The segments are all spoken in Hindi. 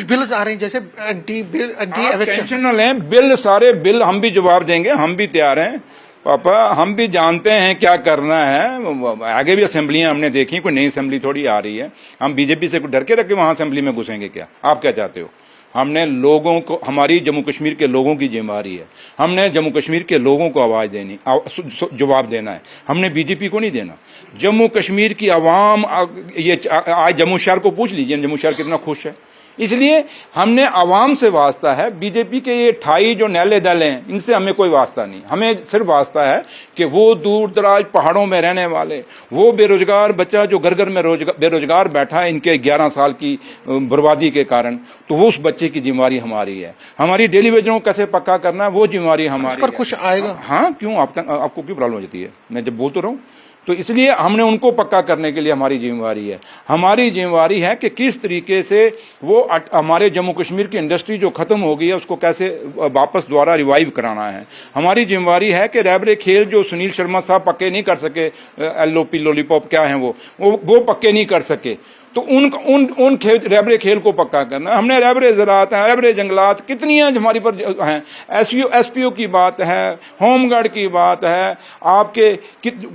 कुछ बिल्स आ रहे हैं जैसे एंटी एविक्शन। टेंशन न लें, बिल सारे बिल हम भी जवाब देंगे, हम भी तैयार हैं पापा, हम भी जानते हैं क्या करना है। आगे भी असेंबलियां हमने देखी, कोई नई असेंबली थोड़ी आ रही है। हम बीजेपी से डर के रखे वहां असेंबली में घुसेंगे क्या? आप क्या चाहते हो? हमने लोगों को, हमारी जम्मू कश्मीर के लोगों की जिम्मेदारी है, हमने जम्मू कश्मीर के लोगों को आवाज देनी, जवाब देना है, हमने बीजेपी को नहीं देना। जम्मू कश्मीर की आवाम, ये आज जम्मू शहर को पूछ लीजिए, जम्मू शहर कितना खुश है। इसलिए हमने आवाम से वास्ता है। बीजेपी के ये 28 जो नैले दल हैं, इनसे हमें कोई वास्ता नहीं। हमें सिर्फ वास्ता है कि वो दूर दराज पहाड़ों में रहने वाले, वो बेरोजगार बच्चा जो घर घर में बेरोजगार बैठा है इनके 11 साल की बर्बादी के कारण, तो वो उस बच्चे की जिम्मेवारी हमारी है। हमारी डेली वेजों को कैसे पक्का करना है वो जिम्मेवारी हमारी है। कुछ आएगा? हाँ, क्यों आपको क्यों प्रॉब्लम हो जाती है? मैं जब बोल तो रहा हूँ, तो इसलिए हमने उनको पक्का करने के लिए हमारी जिम्मेवारी है। हमारी जिम्मेवारी है कि किस तरीके से वो हमारे जम्मू कश्मीर की इंडस्ट्री जो खत्म हो गई है उसको कैसे वापस दोबारा रिवाइव कराना है। हमारी जिम्मेवारी है कि रैबरे खेल जो सुनील शर्मा साहब पक्के नहीं कर सके, LOP लॉलीपॉप क्या है वो पक्के नहीं कर सके, तो उन रैबरे खेल को पक्का करना। हमने रैबरे ज़राअत हैं, रैबरे जंगलात कितनी हैं हमारी पर हैं, SPO की बात है, होमगार्ड की बात है, आपके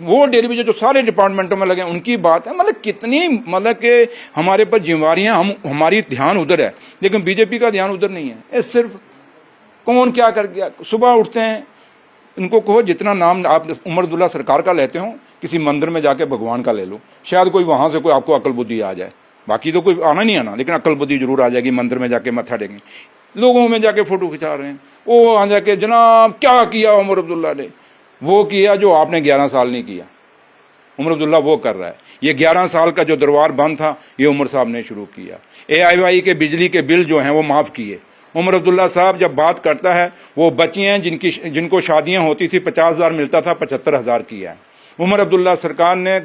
वो डेली जो सारे डिपार्टमेंटों में लगे उनकी बात है। मतलब कितनी, मतलब कि हमारे पर जिम्मेवारियां, हमारी ध्यान उधर है, लेकिन बीजेपी का ध्यान उधर नहीं है। ये सिर्फ कौन क्या कर गया, सुबह उठते हैं, इनको कहो जितना नाम आप उमर अब्दुल्ला सरकार का लेते हो, किसी मंदिर में जाके भगवान का ले लो, शायद कोई वहां से कोई आपको अकल बुद्धि आ जाए। बाकी तो कोई आना नहीं आना, लेकिन अकल बुद्धि जरूर आ जाएगी। मंदिर में जाके मत्था टेकेंगे, लोगों में जाके फोटो खिंचा रहे हैं, वो आ जाके जनाब क्या किया उमर अब्दुल्ला ने, वो किया जो आपने 11 साल नहीं किया। उमर अब्दुल्ला वो कर रहा है। ये 11 साल का जो दरबार बंद था, ये उमर साहब ने शुरू किया। AIY के बिजली के बिल जो हैं वो माफ किए। उमर अब्दुल्ला साहब जब बात करता है, वो बच्ची हैं जिनको शादियां होती थी 50,000 मिलता था, 75,000 किया है। उमर अब्दुल्ला सरकार ने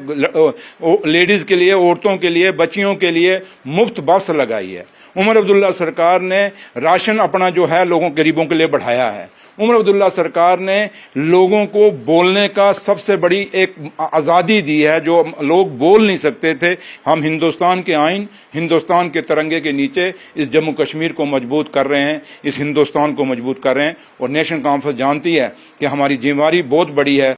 लेडीज के लिए, औरतों के लिए, बच्चियों के लिए मुफ्त बस लगाई है। उमर अब्दुल्ला सरकार ने राशन अपना जो है लोगों गरीबों के लिए बढ़ाया है। उमर अब्दुल्ला सरकार ने लोगों को बोलने का सबसे बड़ी एक आज़ादी दी है, जो लोग बोल नहीं सकते थे। हम हिंदुस्तान के आइन, हिंदुस्तान के तिरंगे के नीचे इस जम्मू कश्मीर को मजबूत कर रहे हैं, इस हिंदुस्तान को मजबूत कर रहे हैं। और नेशनल कॉन्फ्रेंस जानती है कि हमारी जिम्मेवारी बहुत बड़ी है।